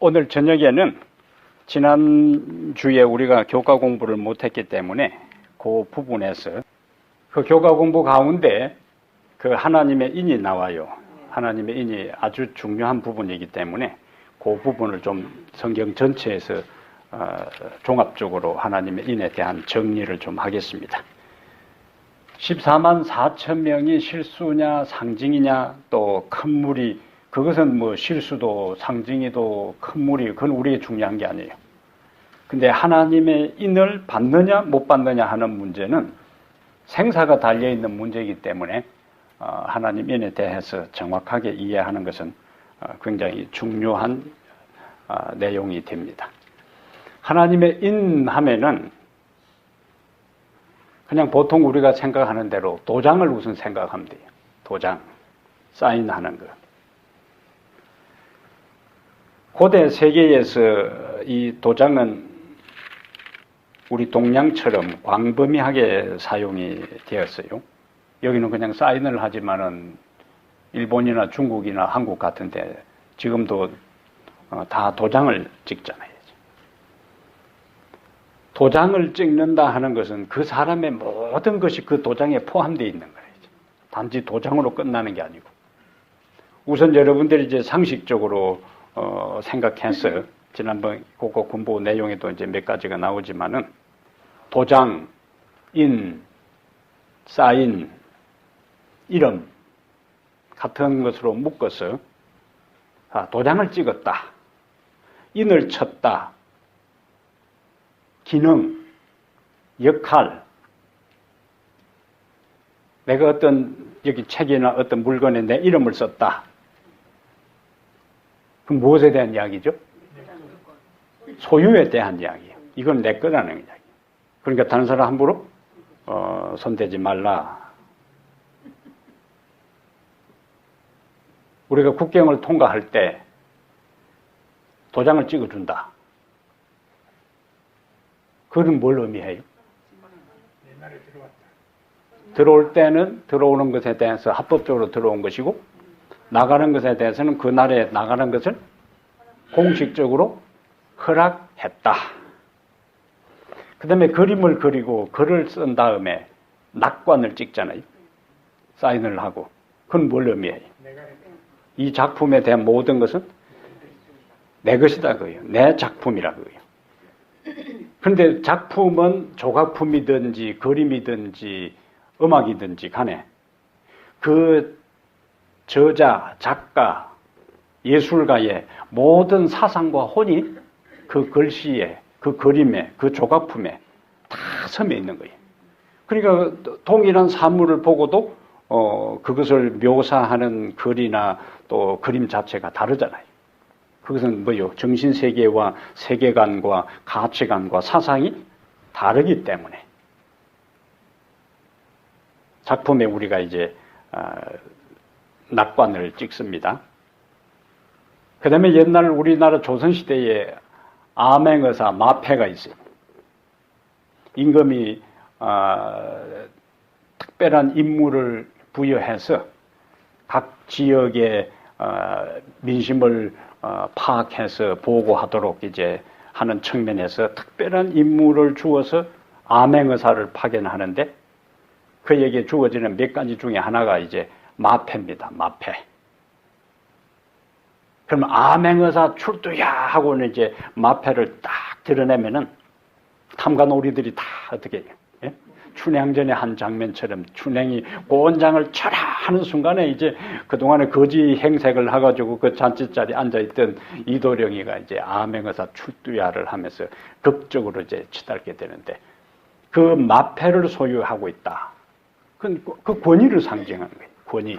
오늘 저녁에는 지난주에 우리가 교과 공부를 못했기 때문에 그 부분에서 그 교과 공부 가운데 그 하나님의 인이 나와요. 하나님의 인이 아주 중요한 부분이기 때문에 그 부분을 좀 성경 전체에서 종합적으로 하나님의 인에 대한 정리를 좀 하겠습니다. 14만 4천 명이 실수냐 상징이냐 또 큰 무리, 그것은 뭐 실수도 상징이도 큰 무리, 그건 우리의 중요한 게 아니에요. 근데 하나님의 인을 받느냐 못 받느냐 하는 문제는 생사가 달려있는 문제이기 때문에 하나님 인에 대해서 정확하게 이해하는 것은 굉장히 중요한 내용이 됩니다. 하나님의 인 하면은 그냥 보통 우리가 생각하는 대로 도장을 우선 생각하면 돼요. 도장, 사인하는 것. 고대 세계에서 이 도장은 우리 동양처럼 광범위하게 사용이 되었어요. 여기는 그냥 사인을 하지만은 일본이나 중국이나 한국 같은데 지금도 다 도장을 찍잖아요. 도장을 찍는다 하는 것은 그 사람의 모든 것이 그 도장에 포함되어 있는 거예요. 단지 도장으로 끝나는 게 아니고. 우선 여러분들이 이제 상식적으로 생각해서 지난번 그거 공부 내용에도 이제 몇 가지가 나오지만은 도장, 인, 사인, 이름 같은 것으로 묶어서 도장을 찍었다, 인을 쳤다, 기능, 역할, 내가 어떤 여기 책이나 어떤 물건에 내 이름을 썼다. 그럼 무엇에 대한 이야기죠? 소유에 대한 이야기예요. 이건 내 거라는 이야기예요. 그러니까 다른 사람 함부로 손대지 말라. 우리가 국경을 통과할 때 도장을 찍어준다. 그건 뭘 의미해요? 들어올 때는 들어오는 것에 대해서 합법적으로 들어온 것이고, 나가는 것에 대해서는 그 나라에 나가는 것을 공식적으로 허락했다. 그 다음에 그림을 그리고 글을 쓴 다음에 낙관을 찍잖아요. 사인을 하고. 그건 뭘 의미해요? 이 작품에 대한 모든 것은 내 것이다 그거예요. 내 작품이라 그거예요. 그런데 작품은 조각품이든지 그림이든지 음악이든지 간에 그 저자, 작가, 예술가의 모든 사상과 혼이 그 글씨에, 그 그림에, 그 조각품에 다 섬에 있는 거예요. 그러니까 동일한 사물을 보고도 그것을 묘사하는 글이나 또 그림 자체가 다르잖아요. 그것은 뭐요? 정신세계와 세계관과 가치관과 사상이 다르기 때문에 작품에 우리가 이제 낙관을 찍습니다. 그 다음에 옛날 우리나라 조선시대에 암행의사, 마패가 있어요. 임금이 특별한 임무를 부여해서 각 지역의 민심을 파악해서 보고하도록 이제 하는 측면에서 특별한 임무를 주어서 암행의사를 파견하는데 그에게 주어지는 몇 가지 중에 하나가 이제 마패입니다. 마패. 그러면 암행의사 출두야 하고는 이제 마패를 딱 드러내면은 탐관오리들이 다 어떻게 해요? 예? 춘향전의 한 장면처럼 춘향이 고원장을 쳐라 하는 순간에 이제 그동안에 거지 행색을 해가지고 그 잔치자리에 앉아있던 이도령이가 이제 암행의사 출두야를 하면서 극적으로 이제 치달게 되는데 그 마패를 소유하고 있다. 그 권위를 상징하는 거예요. 권위.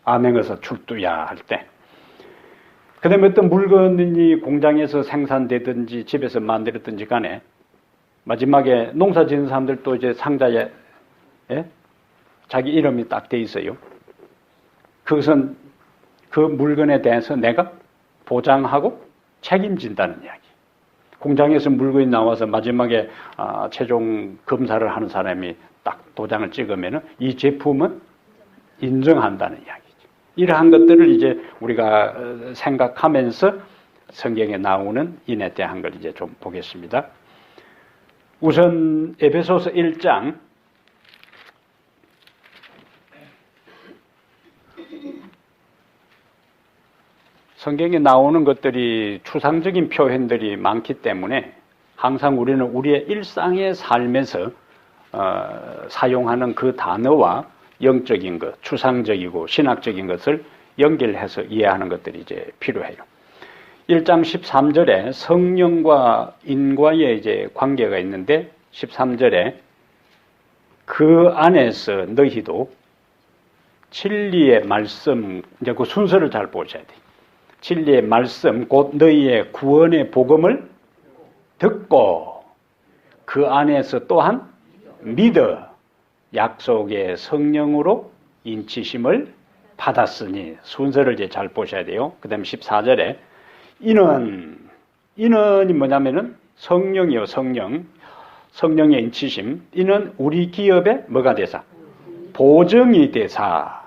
암행의사 출두야 할 때. 그 다음에 어떤 물건이 공장에서 생산되든지 집에서 만들었든지 간에 마지막에 농사 지는 사람들도 이제 상자에 자기 이름이 딱 돼 있어요. 그것은 그 물건에 대해서 내가 보장하고 책임진다는 이야기. 공장에서 물건이 나와서 마지막에 최종 검사를 하는 사람이 딱 도장을 찍으면은 이 제품은 인정한다는 이야기죠. 이러한 것들을 이제 우리가 생각하면서 성경에 나오는 인에 대한 걸 이제 좀 보겠습니다. 우선 에베소서 1장 성경에 나오는 것들이 추상적인 표현들이 많기 때문에 항상 우리는 우리의 일상의 삶에서 사용하는 그 단어와 영적인 것, 추상적이고 신학적인 것을 연결해서 이해하는 것들이 이제 필요해요. 1장 13절에 성령과 인과의 이제 관계가 있는데 13절에 그 안에서 너희도 진리의 말씀, 이제 그 순서를 잘 보셔야 돼요. 진리의 말씀, 곧 너희의 구원의 복음을 듣고 그 안에서 또한 믿어 약속의 성령으로 인치심을 받았으니 순서를 이제 잘 보셔야 돼요. 그 다음에 14절에 인은이 뭐냐면은 성령이요, 성령의 인치심. 이는 우리 기업에 뭐가 되사? 보정이 되사.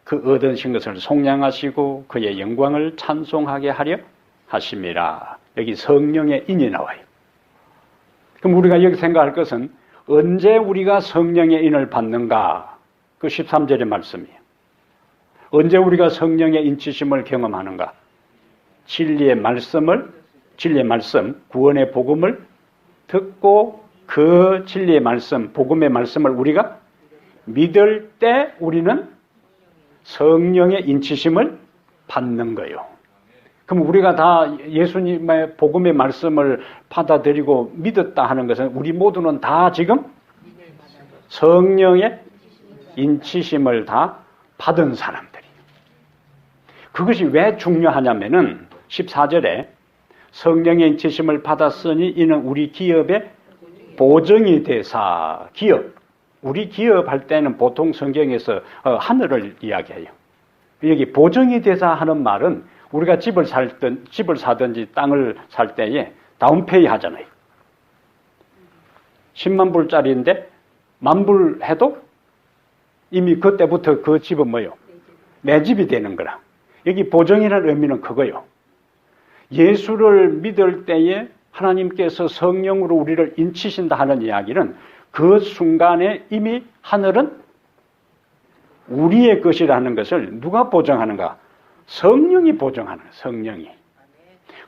그 얻으신 것을 속량하시고 그의 영광을 찬송하게 하려 하심이라. 여기 성령의 인이 나와요. 그럼 우리가 여기 생각할 것은 언제 우리가 성령의 인을 받는가? 그 13절의 말씀이에요. 언제 우리가 성령의 인치심을 경험하는가? 진리의 말씀, 구원의 복음을 듣고 그 진리의 말씀, 복음의 말씀을 우리가 믿을 때 우리는 성령의 인치심을 받는 거예요. 그럼 우리가 다 예수님의 복음의 말씀을 받아들이고 믿었다 하는 것은 우리 모두는 다 지금 성령의 인치심을 다 받은 사람들이에요. 그것이 왜 중요하냐면은 14절에 성령의 인치심을 받았으니 이는 우리 기업의 보정이 되사. 기업. 우리 기업할 때는 보통 성경에서 하늘을 이야기해요. 여기 보정이 되사 하는 말은 우리가 집을 사든지 땅을 살 때에 다운페이 하잖아요. 10만 불짜리인데 10,000불 해도 이미 그때부터 그 집은 뭐예요? 내 집이 되는 거라. 여기 보정이라는 의미는 그거예요. 예수를 믿을 때에 하나님께서 성령으로 우리를 인치신다 하는 이야기는 그 순간에 이미 하늘은 우리의 것이라는 것을 누가 보정하는가? 성령이 보정하는 거예요. 성령이.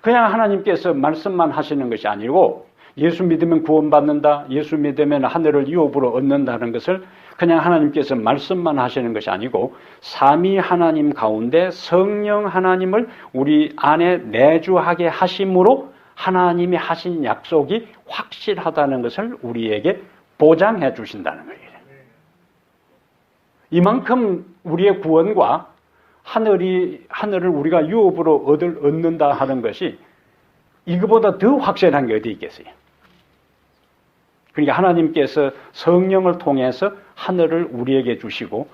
그냥 하나님께서 말씀만 하시는 것이 아니고 예수 믿으면 구원받는다, 예수 믿으면 하늘을 유업으로 얻는다는 것을 그냥 하나님께서 말씀만 하시는 것이 아니고 삼위 하나님 가운데 성령 하나님을 우리 안에 내주하게 하심으로 하나님이 하신 약속이 확실하다는 것을 우리에게 보장해 주신다는 거예요. 이만큼 우리의 구원과 하늘을 우리가 유업으로 얻는다 하는 것이 이거보다 더 확실한 게 어디 있겠어요? 그러니까 하나님께서 성령을 통해서 하늘을 우리에게 주시고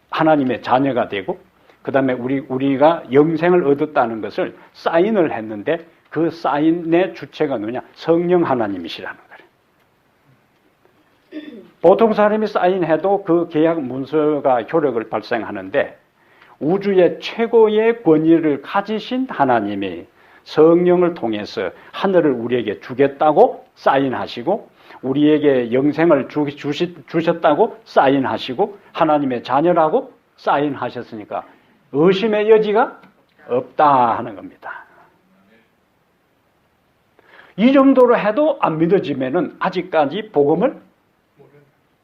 하나님의 자녀가 되고 그 다음에 우리가 영생을 얻었다는 것을 사인을 했는데 그 사인의 주체가 누구냐? 성령 하나님이시라는 거예요. 보통 사람이 사인해도 그 계약 문서가 효력을 발생하는데 우주의 최고의 권위를 가지신 하나님이 성령을 통해서 하늘을 우리에게 주겠다고 사인하시고 우리에게 영생을 주셨다고 사인하시고 하나님의 자녀라고 사인하셨으니까 의심의 여지가 없다 하는 겁니다. 이 정도로 해도 안 믿어지면은 아직까지 복음을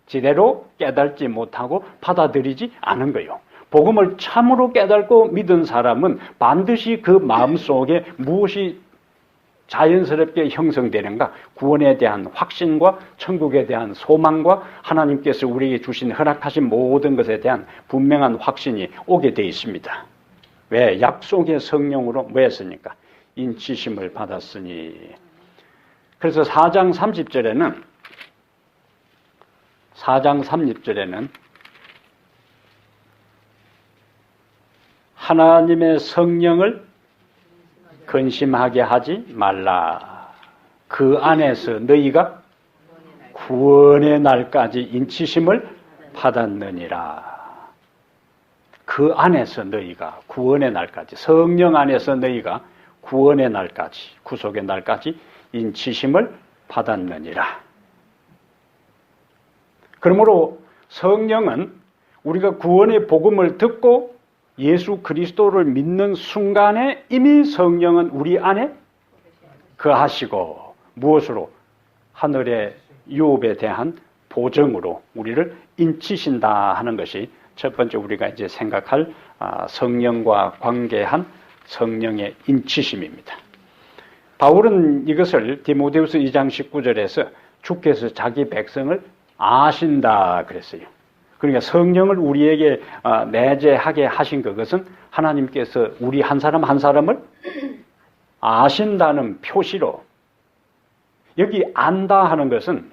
제대로 깨닫지 못하고 받아들이지 않은 거예요. 복음을 참으로 깨닫고 믿은 사람은 반드시 그 마음속에 무엇이 자연스럽게 형성되는가? 구원에 대한 확신과 천국에 대한 소망과 하나님께서 우리에게 주신 허락하신 모든 것에 대한 분명한 확신이 오게 되어 있습니다. 왜? 약속의 성령으로 뭐 했으니까? 인치심을 받았으니. 그래서 4장 30절에는 하나님의 성령을 근심하게 하지 말라. 그 안에서 너희가 구원의 날까지 인치심을 받았느니라. 그 안에서 너희가 구원의 날까지, 성령 안에서 너희가 구원의 날까지, 구속의 날까지 인치심을 받았느니라. 그러므로 성령은 우리가 구원의 복음을 듣고 예수 그리스도를 믿는 순간에 이미 성령은 우리 안에 거하시고 무엇으로? 하늘의 유업에 대한 보증으로 우리를 인치신다 하는 것이 첫 번째 우리가 이제 생각할 성령과 관계한 성령의 인치심입니다. 바울은 이것을 디모데후서 2장 19절에서 주께서 자기 백성을 아신다 그랬어요. 그러니까 성령을 우리에게 내재하게 하신 그것은 하나님께서 우리 한 사람 한 사람을 아신다는 표시로, 여기 안다 하는 것은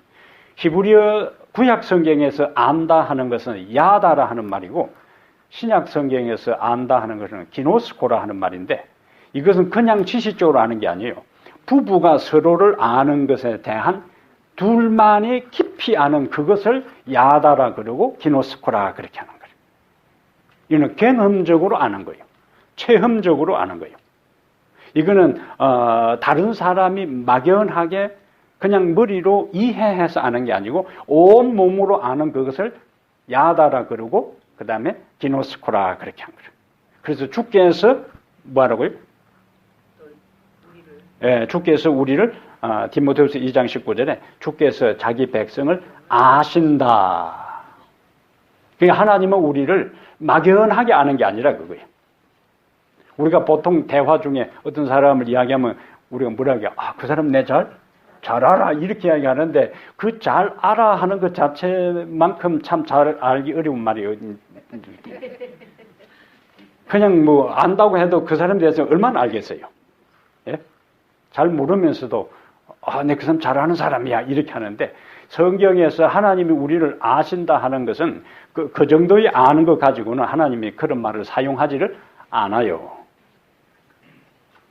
히브리어 구약 성경에서 안다 하는 것은 야다라 하는 말이고, 신약 성경에서 안다 하는 것은 기노스코라 하는 말인데, 이것은 그냥 지식적으로 아는 게 아니에요. 부부가 서로를 아는 것에 대한 둘만이 깊이 아는 그것을 야다라 그러고 기노스코라 그렇게 하는 거예요. 이거는 경험적으로 아는 거예요. 체험적으로 아는 거예요. 이거는 다른 사람이 막연하게 그냥 머리로 이해해서 아는 게 아니고 온 몸으로 아는 그것을 야다라 그러고 그 다음에 기노스코라 그렇게 한 거예요. 그래서 주께서 뭐하라고요? 주께서 우리를 디모데후서 2장 19절에 주께서 자기 백성을 아신다. 그러니까 하나님은 우리를 막연하게 아는 게 아니라 그거예요. 우리가 보통 대화 중에 어떤 사람을 이야기하면 우리가 뭐라 하게, 그 사람 내 잘 알아 이렇게 이야기하는데 그 잘 알아 하는 것 자체만큼 참 잘 알기 어려운 말이에요. 그냥 뭐 안다고 해도 그 사람에 대해서 얼마나 알겠어요. 예? 잘 모르면서도 내 그 사람 잘 아는 사람이야 이렇게 하는데, 성경에서 하나님이 우리를 아신다 하는 것은 그 정도의 아는 것 가지고는 하나님이 그런 말을 사용하지를 않아요.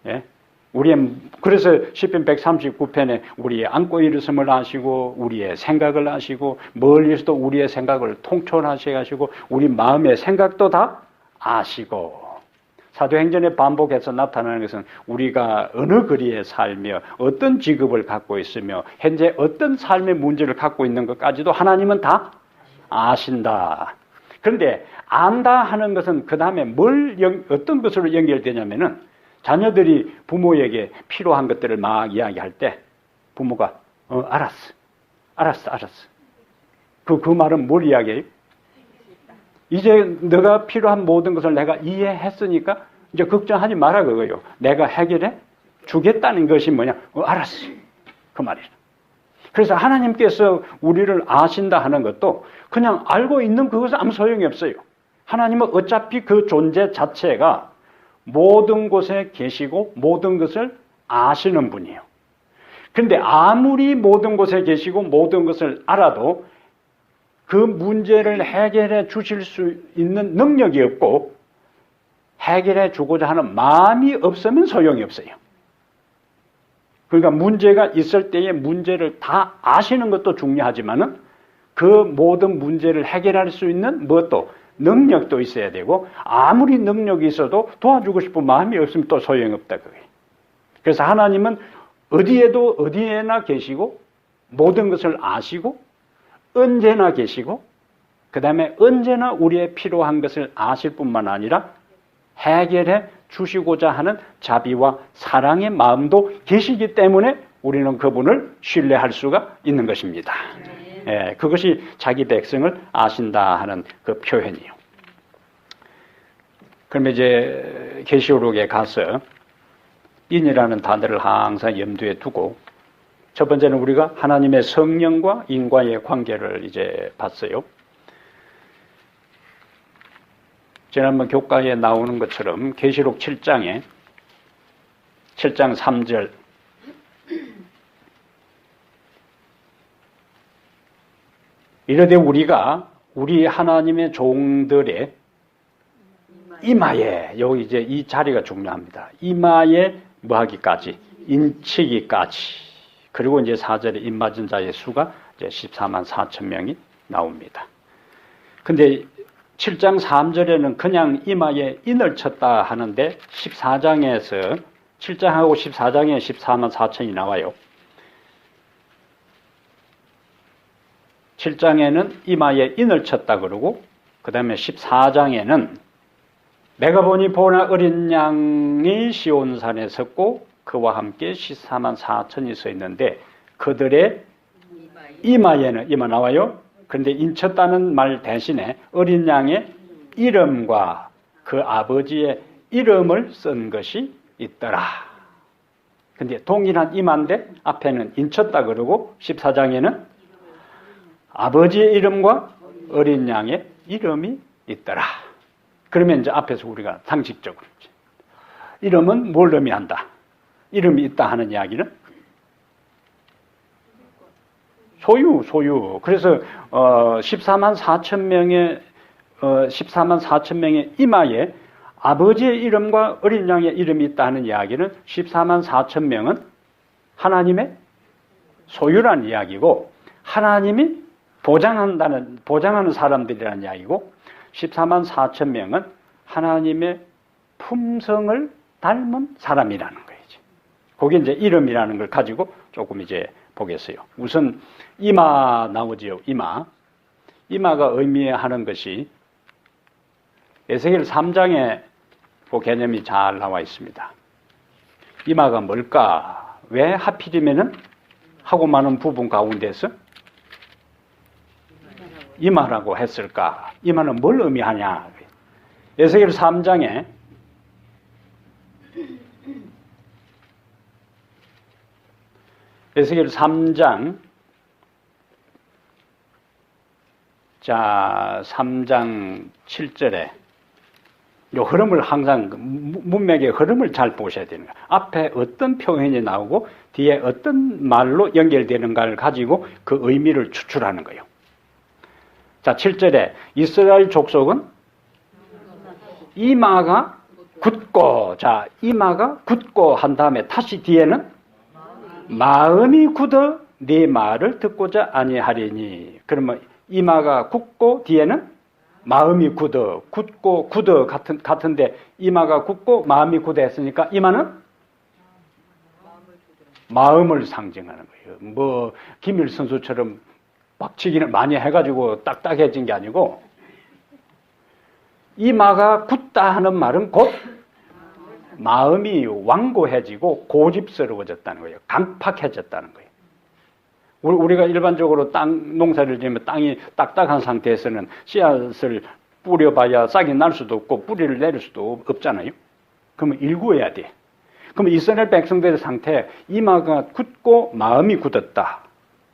예? 그래서 시편 139편에 우리의 안고 일었음을 아시고 우리의 생각을 아시고 멀리서도 우리의 생각을 통찰하시게 하시고 우리 마음의 생각도 다 아시고, 사도행전에 반복해서 나타나는 것은 우리가 어느 거리에 살며 어떤 직업을 갖고 있으며 현재 어떤 삶의 문제를 갖고 있는 것까지도 하나님은 다 아신다. 그런데 안다 하는 것은 그 다음에 어떤 것으로 연결되냐면은, 자녀들이 부모에게 필요한 것들을 막 이야기할 때 부모가 알았어. 그 말은 뭘 이야기해요? 이제 너가 필요한 모든 것을 내가 이해했으니까 이제 걱정하지 마라 그거예요. 내가 해결해 주겠다는 것이 뭐냐? 알았어. 그 말이에요. 그래서 하나님께서 우리를 아신다 하는 것도 그냥 알고 있는 그것은 아무 소용이 없어요. 하나님은 어차피 그 존재 자체가 모든 곳에 계시고 모든 것을 아시는 분이에요. 그런데 아무리 모든 곳에 계시고 모든 것을 알아도 그 문제를 해결해 주실 수 있는 능력이 없고 해결해 주고자 하는 마음이 없으면 소용이 없어요. 그러니까 문제가 있을 때에 문제를 다 아시는 것도 중요하지만은 그 모든 문제를 해결할 수 있는 무엇도 능력도 있어야 되고, 아무리 능력이 있어도 도와주고 싶은 마음이 없으면 또 소용이 없다 그거예요. 그래서 하나님은 어디에나 계시고 모든 것을 아시고 언제나 계시고 그 다음에 언제나 우리의 필요한 것을 아실 뿐만 아니라 해결해 주시고자 하는 자비와 사랑의 마음도 계시기 때문에 우리는 그분을 신뢰할 수가 있는 것입니다. 예, 그것이 자기 백성을 아신다 하는 그 표현이에요. 그러면 이제 계시록에 가서 인이라는 단어를 항상 염두에 두고, 첫 번째는 우리가 하나님의 성령과 인과의 관계를 이제 봤어요. 지난번 교과에 나오는 것처럼 계시록 7장 3절 이르되 우리가 우리 하나님의 종들의 이마에, 여기 이제 이 자리가 중요합니다. 이마에 뭐하기까지? 인치기까지. 그리고 이제 4절에 입맞은 자의 수가 이제 14만 4천 명이 나옵니다. 근데 7장 3절에는 그냥 이마에 인을 쳤다 하는데 14장에서 7장하고 14장에 14만 4천이 나와요. 7장에는 이마에 인을 쳤다 그러고 그 다음에 14장에는 내가 보니 보나 어린 양이 시온산에 섰고 그와 함께 14만 4천이 서 있는데 그들의 이마에는 이마 나와요. 그런데 인쳤다는 말 대신에 어린 양의 이름과 그 아버지의 이름을 쓴 것이 있더라. 근데 동일한 이마인데 앞에는 인쳤다 그러고 14장에는 아버지의 이름과 어린 양의 이름이 있더라. 그러면 이제 앞에서 우리가 상식적으로 이름은 뭘 의미한다? 이름이 있다 하는 이야기는 소유. 그래서 14만 4천 명의 이마에 아버지의 이름과 어린 양의 이름이 있다 하는 이야기는 14만 4천 명은 하나님의 소유라는 이야기고 하나님이 보장하는 사람들이라는 이야기고 14만 4천 명은 하나님의 품성을 닮은 사람이라는 거예요. 거기 이제 이름이라는 걸 가지고 조금 이제 보겠어요. 우선 이마 나오지요. 이마가 의미하는 것이 에스겔 3장에 그 개념이 잘 나와 있습니다. 이마가 뭘까? 왜 하필이면은 하고 많은 부분 가운데서 이마라고 했을까? 이마는 뭘 의미하냐? 에스겔 3장에 에스겔 3장 3장 7절에 이 흐름을 항상 문맥의 흐름을 잘 보셔야 되는 거예요. 앞에 어떤 표현이 나오고 뒤에 어떤 말로 연결되는가를 가지고 그 의미를 추출하는 거예요. 자, 7절에 이스라엘 족속은 이마가 굳고, 자, 이마가 굳고 한 다음에 다시 뒤에는 마음이 굳어 네 말을 듣고자 아니하리니. 그러면 이마가 굳고 뒤에는 마음이 굳고 같은데 이마가 굳고 마음이 굳어 했으니까 이마는 마음을 상징하는 거예요. 뭐 김일 선수처럼 박치기를 많이 해가지고 딱딱해진 게 아니고 이마가 굳다 하는 말은 곧 마음이 완고해지고 고집스러워졌다는 거예요. 강팍해졌다는 거예요. 우리가 일반적으로 땅 농사를 지으면 땅이 딱딱한 상태에서는 씨앗을 뿌려봐야 싹이 날 수도 없고 뿌리를 내릴 수도 없잖아요. 그러면 일구어야 돼. 그러면 이스라엘 백성들의 상태, 이마가 굳고 마음이 굳었다.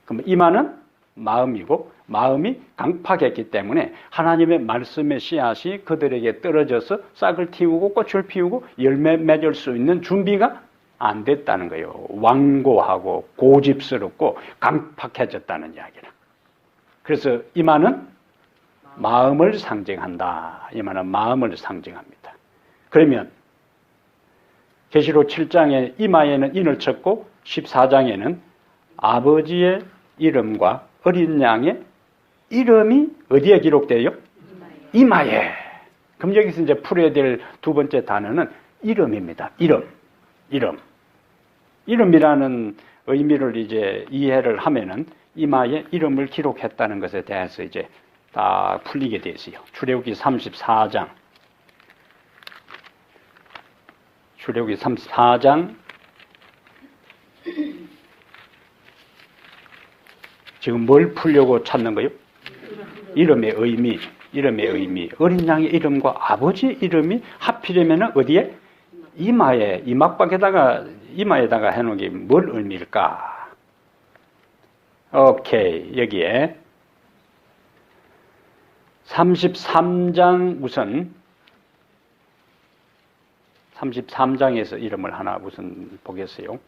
그러면 이마는 마음이고 마음이 강팍했기 때문에 하나님의 말씀의 씨앗이 그들에게 떨어져서 싹을 틔우고 꽃을 피우고 열매 맺을 수 있는 준비가 안 됐다는 거예요. 완고하고 고집스럽고 강팍해졌다는 이야기라. 그래서 이마는 마음을 상징한다. 이마는 마음을 상징합니다. 그러면 계시록 7장에 이마에는 인을 쳤고 14장에는 아버지의 이름과 어린 양의 이름이 어디에 기록돼요? 이마에. 그럼 여기서 이제 풀어야 될 두 번째 단어는 이름입니다. 이름이라는 의미를 이제 이해를 하면은 이마에 이름을 기록했다는 것에 대해서 이제 다 풀리게 돼 있어요. 출애굽기 34장. 출애굽기 34장. 지금 뭘 풀려고 찾는 거예요? 이름의 의미. 어린 양의 이름과 아버지의 이름이 하필이면 어디에? 이마에, 이마에다가 해놓은 게 뭘 의미일까? 오케이. 여기에 33장 우선 33장에서 이름을 하나 우선 보겠어요.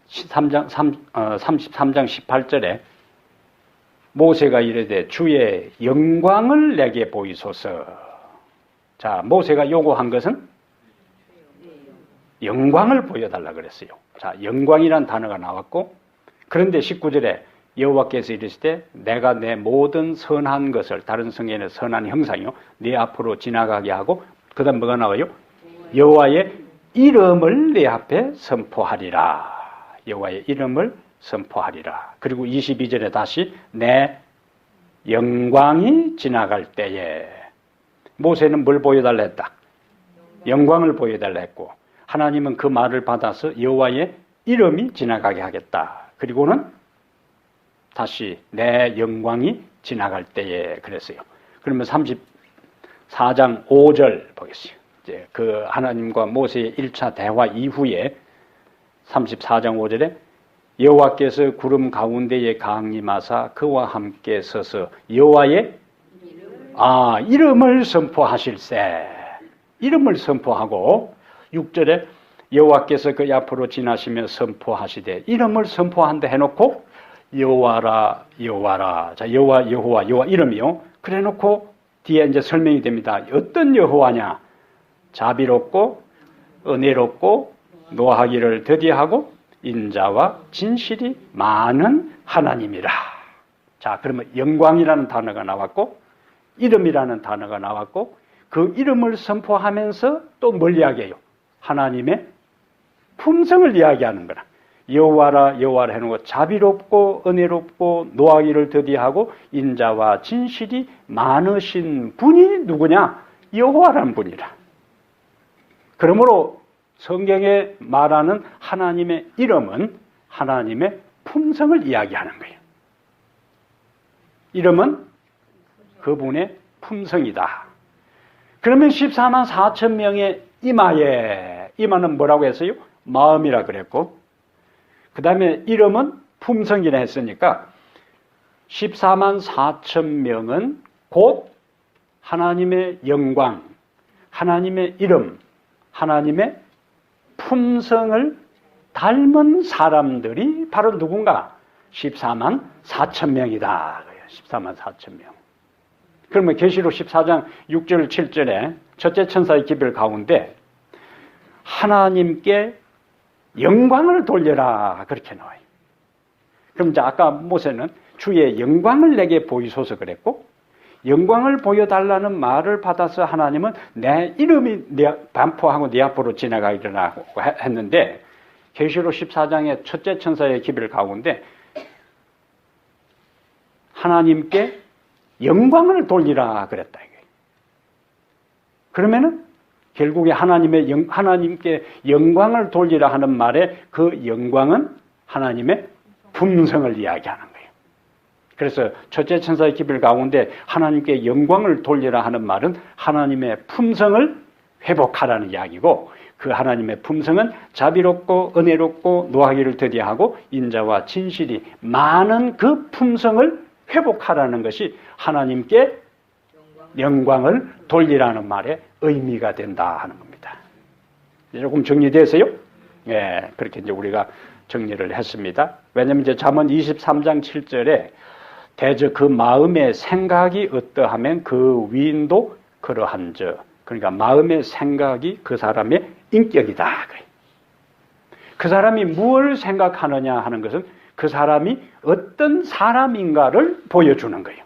33장 18절에 모세가 이르되 주의 영광을 내게 보이소서. 자, 모세가 요구한 것은 영광을 보여달라 그랬어요. 자, 영광이란 단어가 나왔고, 그런데 19절에 여호와께서 이르시되 내가 내 모든 선한 것을, 다른 성경에는 선한 형상이요, 네 앞으로 지나가게 하고, 그 다음 뭐가 나와요? 여호와의 이름을 네 앞에 선포하리라. 여호와의 이름을 선포하리라. 그리고 22절에 다시 내 영광이 지나갈 때에, 모세는 뭘 보여달라 했다? 영광을 보여달라 했고, 하나님은 그 말을 받아서 여호와의 이름이 지나가게 하겠다. 그리고는 다시 내 영광이 지나갈 때에 그랬어요. 그러면 34장 5절 보겠어요. 이제 그 하나님과 모세의 1차 대화 이후에 34장 5절에 여호와께서 구름 가운데에 강림하사 그와 함께 서서 여호와의 이름을 선포하실세. 이름을 선포하고 6절에 여호와께서 그 앞으로 지나시며 선포하시되, 이름을 선포한다 해놓고 여호와라 여호와라. 자, 여호와 이름이요. 그래 놓고 뒤에 이제 설명이 됩니다. 어떤 여호와냐? 자비롭고 은혜롭고 노하기를 더디하고 인자와 진실이 많은 하나님이라. 자, 그러면 영광이라는 단어가 나왔고 이름이라는 단어가 나왔고, 그 이름을 선포하면서 또 뭘 이야기해요? 하나님의 품성을 이야기하는 거라. 여호와라 여호와라 해놓고 자비롭고 은혜롭고 노하기를 더디하고 인자와 진실이 많으신 분이 누구냐? 여호와라는 분이라. 그러므로 성경에 말하는 하나님의 이름은 하나님의 품성을 이야기하는 거예요. 이름은 그분의 품성이다. 그러면 14만 4천 명의 이마는 뭐라고 했어요? 마음이라 그랬고, 그 다음에 이름은 품성이라 했으니까 14만 4천 명은 곧 하나님의 영광, 하나님의 이름, 하나님의 품성을 닮은 사람들이 바로 누군가? 14만 4천 명이다. 14만 4천 명. 그러면 계시록 14장 6절 7절에 첫째 천사의 기별 가운데 하나님께 영광을 돌려라 그렇게 나와요. 그럼 이제 아까 모세는 주의 영광을 내게 보이소서 그랬고, 영광을 보여달라는 말을 받아서 하나님은 내 이름이 반포하고 네 앞으로 지나가리라고 했는데, 계시록 14장의 첫째 천사의 기별 가운데 하나님께 영광을 돌리라 그랬다. 그러면은 결국에 하나님께 영광을 돌리라 하는 말에 그 영광은 하나님의 품성을 이야기하는 거예요. 그래서 첫째 천사의 기별 가운데 하나님께 영광을 돌리라 하는 말은 하나님의 품성을 회복하라는 이야기고, 그 하나님의 품성은 자비롭고 은혜롭고 노하기를 더디하고 인자와 진실이 많은 그 품성을 회복하라는 것이 하나님께 영광을 돌리라는 말에 의미가 된다 하는 겁니다. 조금 정리되세요? 예, 그렇게 이제 우리가 정리를 했습니다. 왜냐하면 이제 잠언 23장 7절에 대저 그 마음의 생각이 어떠하면 그 위인도 그러한저, 그러니까 마음의 생각이 그 사람의 인격이다. 그 사람이 무엇을 생각하느냐 하는 것은 그 사람이 어떤 사람인가를 보여주는 거예요.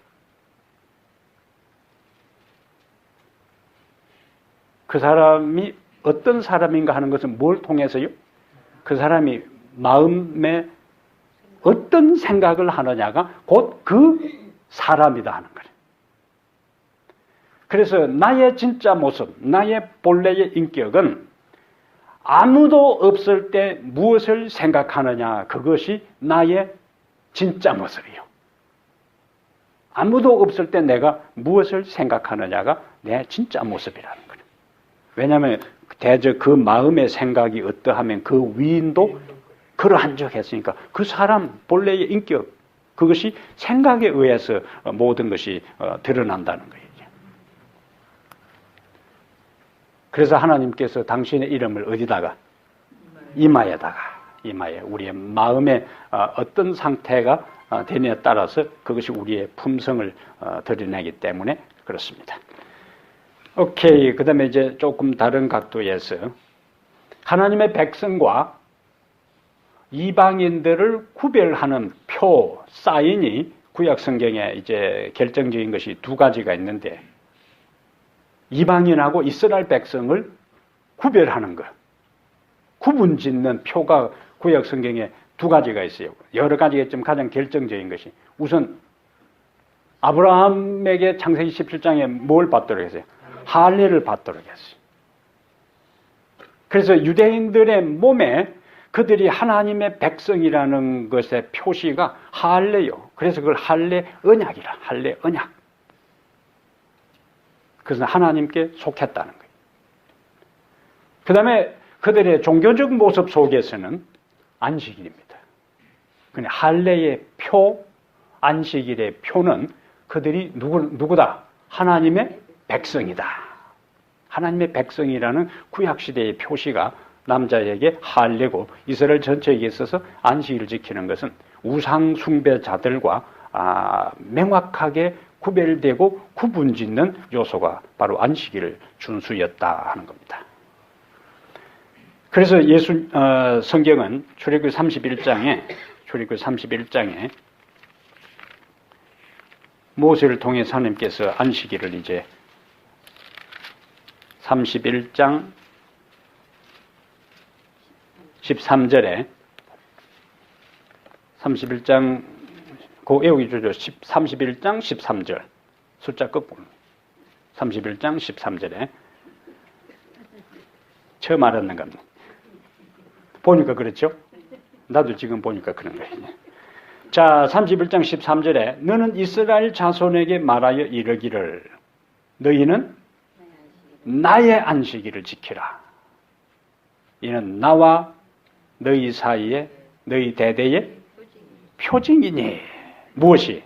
그 사람이 어떤 사람인가 하는 것은 뭘 통해서요? 그 사람이 마음에 어떤 생각을 하느냐가 곧 그 사람이다 하는 거예요. 그래서 나의 진짜 모습, 나의 본래의 인격은 아무도 없을 때 무엇을 생각하느냐, 그것이 나의 진짜 모습이요. 아무도 없을 때 내가 무엇을 생각하느냐가 내 진짜 모습이라는 거예요. 왜냐하면 대저 그 마음의 생각이 어떠하면 그 위인도 그러한 적 했으니까 그 사람 본래의 인격, 그것이 생각에 의해서 모든 것이 드러난다는 거예요. 그래서 하나님께서 당신의 이름을 어디다가? 이마에 우리의 마음의 어떤 상태가 되느냐에 따라서 그것이 우리의 품성을 드러내기 때문에 그렇습니다. 오케이. 그 다음에 이제 조금 다른 각도에서 하나님의 백성과 이방인들을 구별하는 표, 사인이 구약 성경에 이제 결정적인 것이 두 가지가 있는데, 이방인하고 이스라엘 백성을 구별하는 것, 구분 짓는 표가 구약 성경에 두 가지가 있어요. 여러 가지겠지만 가장 결정적인 것이, 우선 아브라함에게 창세기 17장에 뭘 받도록 했어요? 할례를 받도록 했어요. 그래서 유대인들의 몸에 그들이 하나님의 백성이라는 것의 표시가 할례요. 그래서 그걸 할례 언약이라, 할례 언약. 그것은 하나님께 속했다는 거예요. 그 다음에 그들의 종교적 모습 속에서는 안식일입니다. 그냥 할례의 표, 안식일의 표는 그들이 누구다? 하나님의 백성이다. 하나님의 백성이라는 구약시대의 표시가 남자에게 할례고, 이스라엘 전체에게 있어서 안식일을 지키는 것은 우상 숭배자들과 명확하게 구별되고 구분짓는 요소가 바로 안식일을 준수였다 하는 겁니다. 그래서 성경은 출애굽기 31장에 모세를 통해서 하나님께서 안식일을 이제 31장 13절에 31장 그 외우기 주죠. 31장 13절 숫자 끝부분 31장 13절에 처음 알았는 겁니다. 보니까 그렇죠? 나도 지금 보니까 그런 거예요. 자, 31장 13절에 너는 이스라엘 자손에게 말하여 이르기를 너희는 나의 안식일을 지키라. 이는 나와 너희 사이에 너희 대대의 표징이니. 무엇이?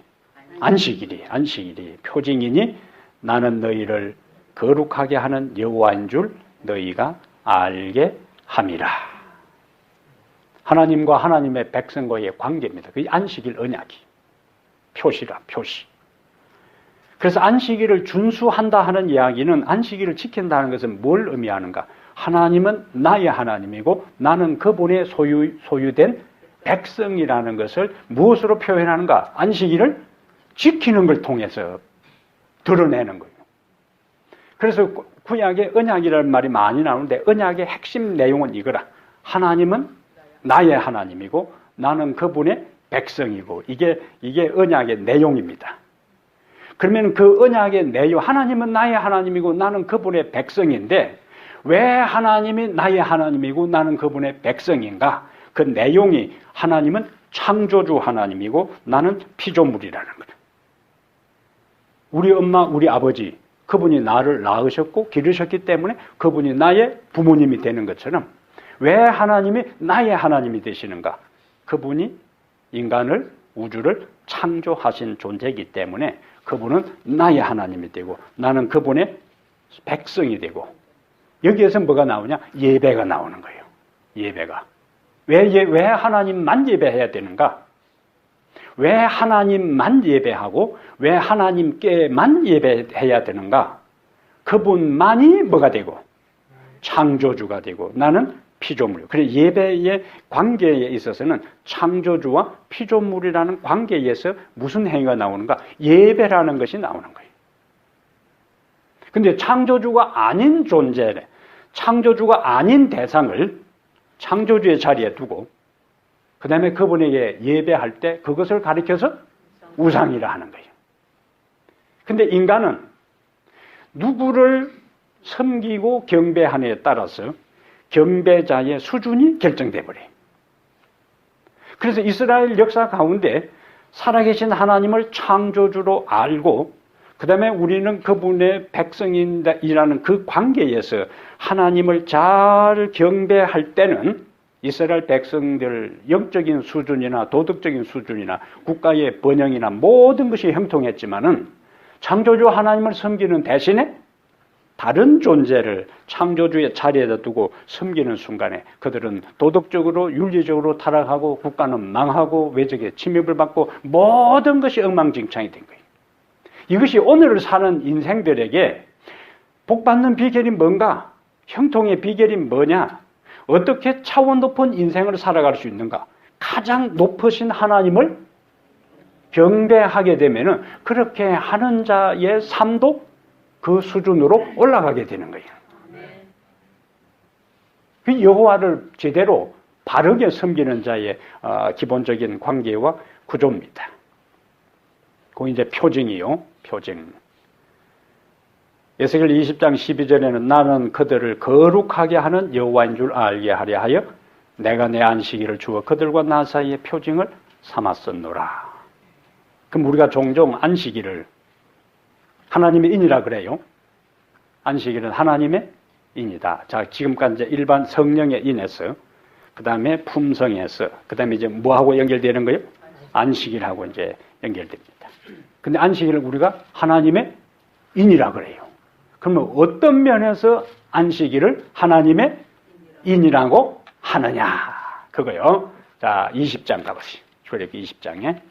안식일이 표징이니 나는 너희를 거룩하게 하는 여호와인 줄 너희가 알게 함이라. 하나님과 하나님의 백성과의 관계입니다. 그게 안식일 언약이 표시라, 표시. 그래서 안식일을 준수한다 하는 이야기는, 안식일을 지킨다는 것은 뭘 의미하는가? 하나님은 나의 하나님이고 나는 그분의 소유된 백성이라는 것을 무엇으로 표현하는가? 안식일을 지키는 걸 통해서 드러내는 거예요. 그래서 구약에 언약이라는 말이 많이 나오는데, 언약의 핵심 내용은 이거라. 하나님은 나의 하나님이고 나는 그분의 백성이고, 이게 언약의 내용입니다. 그러면 그 언약의 내용, 하나님은 나의 하나님이고 나는 그분의 백성인데 왜 하나님이 나의 하나님이고 나는 그분의 백성인가? 그 내용이 하나님은 창조주 하나님이고 나는 피조물이라는 거예요. 우리 엄마, 우리 아버지, 그분이 나를 낳으셨고 기르셨기 때문에 그분이 나의 부모님이 되는 것처럼, 왜 하나님이 나의 하나님이 되시는가? 그분이 인간을, 우주를 창조하신 존재이기 때문에 그분은 나의 하나님이 되고 나는 그분의 백성이 되고, 여기에서 뭐가 나오냐? 예배가 나오는 거예요. 예배가. 왜 하나님만 예배해야 되는가? 왜 하나님만 예배하고 왜 하나님께만 예배해야 되는가? 그분만이 뭐가 되고? 창조주가 되고 나는 피조물. 그래서 예배의 관계에 있어서는 창조주와 피조물이라는 관계에서 무슨 행위가 나오는가? 예배라는 것이 나오는 거예요. 근데 창조주가 아닌 존재, 창조주가 아닌 대상을 창조주의 자리에 두고 그 다음에 그분에게 예배할 때 그것을 가리켜서 우상이라 하는 거예요. 근데 인간은 누구를 섬기고 경배하느냐에 따라서 경배자의 수준이 결정돼 버려요. 그래서 이스라엘 역사 가운데 살아계신 하나님을 창조주로 알고 그 다음에 우리는 그분의 백성이라는 그 관계에서 하나님을 잘 경배할 때는 이스라엘 백성들 영적인 수준이나 도덕적인 수준이나 국가의 번영이나 모든 것이 형통했지만은 창조주 하나님을 섬기는 대신에 다른 존재를 창조주의 자리에다 두고 섬기는 순간에 그들은 도덕적으로 윤리적으로 타락하고 국가는 망하고 외적의 침입을 받고 모든 것이 엉망진창이 된 거예요. 이것이 오늘을 사는 인생들에게 복받는 비결이 뭔가? 형통의 비결이 뭐냐? 어떻게 차원 높은 인생을 살아갈 수 있는가? 가장 높으신 하나님을 경배하게 되면은 그렇게 하는 자의 삶도 그 수준으로 올라가게 되는 거예요. 그 여호와를 제대로 바르게 섬기는 자의 기본적인 관계와 구조입니다. 그 이제 표징이요. 표징. 에스겔 20장 12절에는 나는 그들을 거룩하게 하는 여호와인 줄 알게 하려 하여 내가 내 안식일을 주어 그들과 나 사이의 표징을 삼았었노라. 그럼 우리가 종종 안식일을 하나님의 인이라 그래요. 안식일은 하나님의 인이다. 자, 지금까지 이제 일반 성령의 인에서, 그 다음에 품성에서, 그 다음에 이제 뭐하고 연결되는 거예요? 안식일하고 이제 연결됩니다. 근데 안식일을 우리가 하나님의 인이라 그래요. 그러면 어떤 면에서 안식일을 하나님의 인이라고 하느냐? 그거요. 자, 20장 가보시죠. 출애굽기 20장에.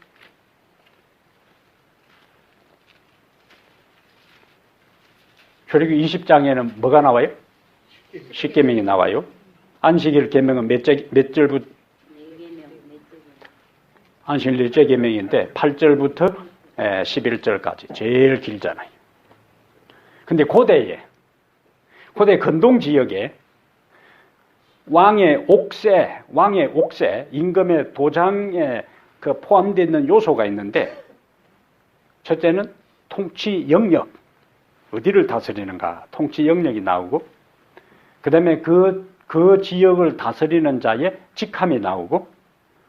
출애굽기 20장에는 뭐가 나와요? 십계명이 나와요. 안식일 계명은 몇 절부터? 안식일 넷째 계명인데 8절부터 11절까지 제일 길잖아요. 근데 고대 근동 지역에 왕의 옥새, 임금의 도장에 그 포함되어 있는 요소가 있는데, 첫째는 통치 영역, 어디를 다스리는가, 통치 영역이 나오고, 그 다음에 그 지역을 다스리는 자의 직함이 나오고,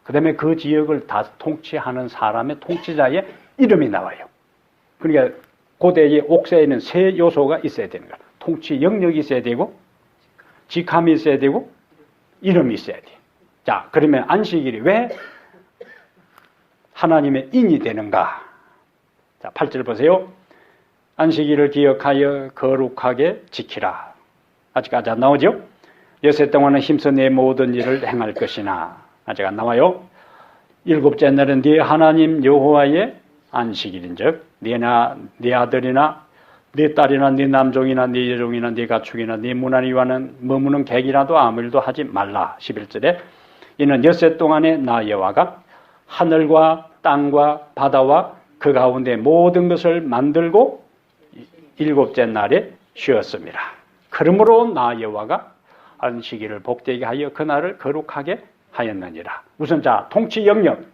그 다음에 그 지역을 통치하는 사람의 통치자의 이름이 나와요. 그러니까 고대의 옥새에는 세 요소가 있어야 되는 거야. 통치 영역이 있어야 되고, 직함이 있어야 되고, 이름이 있어야 돼. 자, 그러면 안식일이 왜 하나님의 인이 되는가? 자, 8절 보세요. 안식일을 기억하여 거룩하게 지키라. 아직 안 나오죠? 여섯 동안은 힘써 내 모든 일을 행할 것이나. 아직 안 나와요? 일곱째 날은 네 하나님 여호와의 안식일인즉 네 아들이나 네 딸이나 네 남종이나 네 여종이나 네 가축이나 네 무난이와는 머무는 객이라도 아무 일도 하지 말라. 11절에 이는 엿새 동안에 나 여호와가 하늘과 땅과 바다와 그 가운데 모든 것을 만들고 일곱째 날에 쉬었습니다. 그러므로 나 여호와가 안식일을 복되게 하여 그날을 거룩하게 하였느니라. 우선 자, 통치 영역,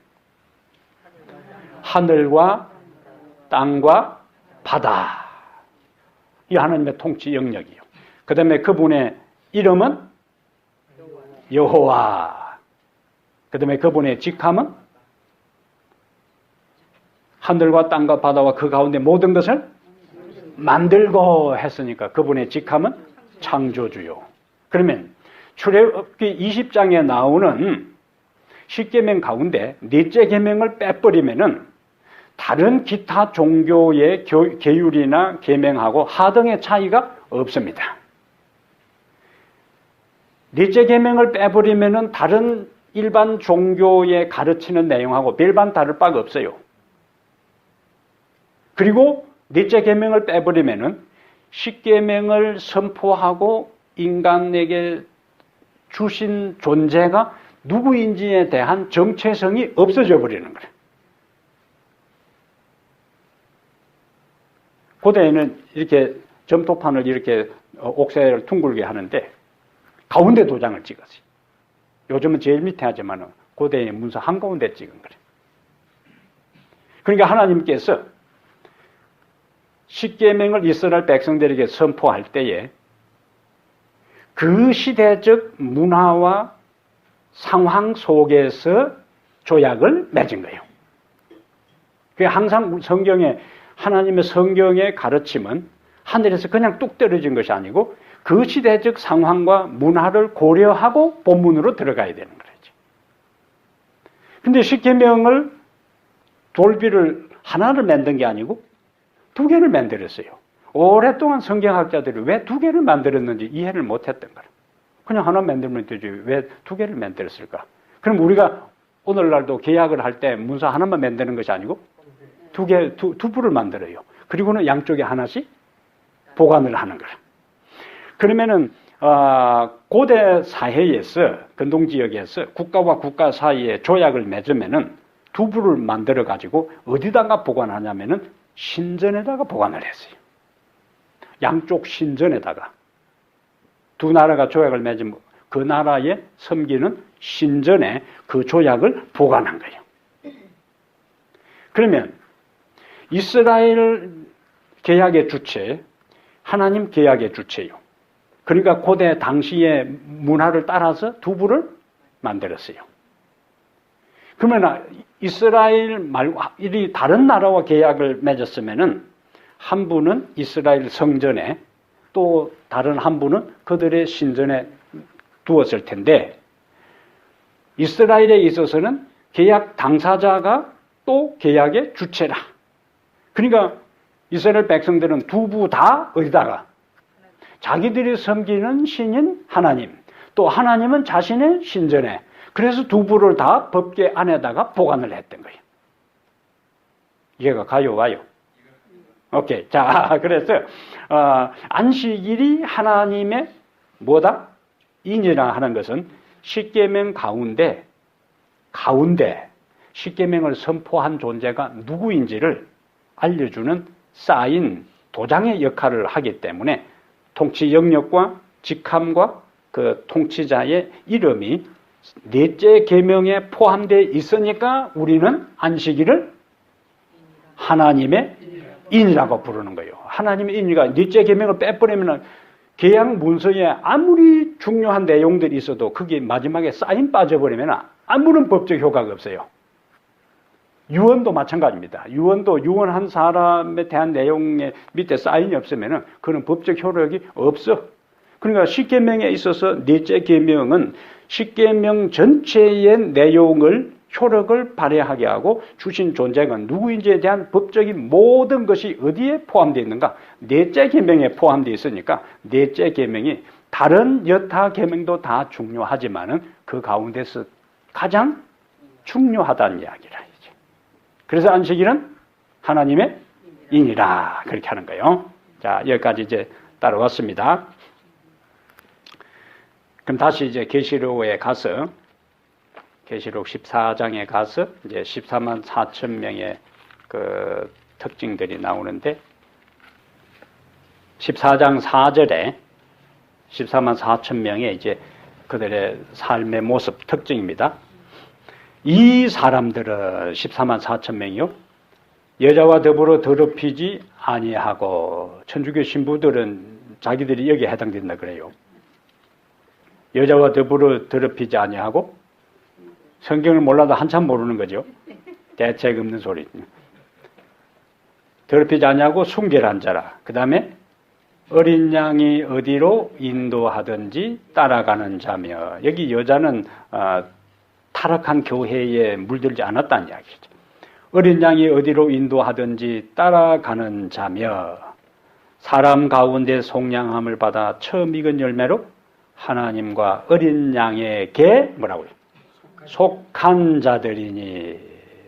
하늘과 땅과 바다, 이 하나님의 통치 영역이요. 그 다음에 그분의 이름은 여호와. 그 다음에 그분의 직함은 하늘과 땅과 바다와 그 가운데 모든 것을 만들고 했으니까 그분의 직함은 창조주요. 그러면 출애굽기 20장에 나오는 십계명 가운데 넷째 계명을 빼버리면은 다른 기타 종교의 계율이나 계명하고 하등의 차이가 없습니다. 넷째 계명을 빼버리면은 다른 일반 종교에 가르치는 내용하고 별반 다를 바가 없어요. 그리고 넷째 계명을 빼버리면은 십계명을 선포하고 인간에게 주신 존재가 누구인지에 대한 정체성이 없어져 버리는 거예요. 고대에는 이렇게 점토판을 이렇게 옥새를 둥글게 하는데 가운데 도장을 찍었어요. 요즘은 제일 밑에 하지만 고대의 문서 한가운데 찍은 거예요. 그러니까 하나님께서 십계명을 이스라엘 백성들에게 선포할 때에 그 시대적 문화와 상황 속에서 조약을 맺은 거예요. 그게 항상 하나님의 성경의 가르침은 하늘에서 그냥 뚝 떨어진 것이 아니고 그 시대적 상황과 문화를 고려하고 본문으로 들어가야 되는 거죠. 근데 십계명을 돌비를 하나를 만든 게 아니고 두 개를 만들었어요. 오랫동안 성경학자들이 왜 두 개를 만들었는지 이해를 못했던 거예요. 그냥 하나 만들면 되지 왜 두 개를 만들었을까? 그럼 우리가 오늘날도 계약을 할 때 문서 하나만 만드는 것이 아니고 두 부를 만들어요. 그리고는 양쪽에 하나씩 보관을 하는 거예요. 그러면은 고대 사회에서, 근동지역에서 국가와 국가 사이에 조약을 맺으면은 두부를 만들어 가지고 어디다가 보관하냐면은 신전에다가 보관을 했어요. 양쪽 신전에다가. 두 나라가 조약을 맺으면 그 나라에 섬기는 신전에 그 조약을 보관한 거예요. 그러면 이스라엘 계약의 주체, 하나님 계약의 주체요. 그러니까 고대 당시의 문화를 따라서 두부를 만들었어요. 그러면 이스라엘 말고 이 다른 나라와 계약을 맺었으면은 한 분은 이스라엘 성전에 또 다른 한 분은 그들의 신전에 두었을 텐데 이스라엘에 있어서는 계약 당사자가 또 계약의 주체라. 그러니까 이스라엘 백성들은 두부 다 어디다가 자기들이 섬기는 신인 하나님, 또 하나님은 자신의 신전에, 그래서 두부를 다 법궤 안에다가 보관을 했던 거예요. 이해가 가요, 와요? 오케이. 자, 그래서 안식일이 하나님의 뭐다? 인이라 하는 것은 십계명 가운데 십계명을 선포한 존재가 누구인지를 알려주는 사인, 도장의 역할을 하기 때문에 통치 영역과 직함과 그 통치자의 이름이 넷째 계명에 포함되어 있으니까 우리는 안식일을 하나님의 인이라고 부르는 거예요. 하나님의 인이가 넷째 계명을 빼버리면 계약 문서에 아무리 중요한 내용들이 있어도 그게 마지막에 사인 빠져버리면 아무런 법적 효과가 없어요. 유언도 마찬가지입니다. 유언도 유언한 사람에 대한 내용에 밑에 사인이 없으면 그런 법적 효력이 없어. 그러니까 십계명에 있어서 넷째 계명은 십계명 전체의 내용을 효력을 발휘하게 하고 주신 존재가 누구인지에 대한 법적인 모든 것이 어디에 포함되어 있는가? 넷째 계명에 포함되어 있으니까 넷째 계명이 다른 여타 계명도 다 중요하지만은 그 가운데서 가장 중요하다는 이야기라. 그래서 안식일은 하나님의 인이라 그렇게 하는 거예요. 자, 여기까지 이제 따라왔습니다. 그럼 다시 이제 계시록에 가서 계시록 14장에 가서 이제 14만 4천 명의 그 특징들이 나오는데 14장 4절에 14만 4천 명의 이제 그들의 삶의 모습 특징입니다. 이 사람들은 14만 4천 명이요. 여자와 더불어 더럽히지 아니하고 천주교 신부들은 자기들이 여기에 해당된다 그래요. 여자와 더불어 더럽히지 아니하고 성경을 몰라도 한참 모르는 거죠. 대책 없는 소리. 더럽히지 아니하고 순결한 자라. 그 다음에 어린 양이 어디로 인도하든지 따라가는 자며 여기 여자는 타락한 교회에 물들지 않았다는 이야기죠. 어린 양이 어디로 인도하든지 따라가는 자며 사람 가운데 속량함을 받아 처음 익은 열매로 하나님과 어린 양에게 뭐라고요? 속한 자들이니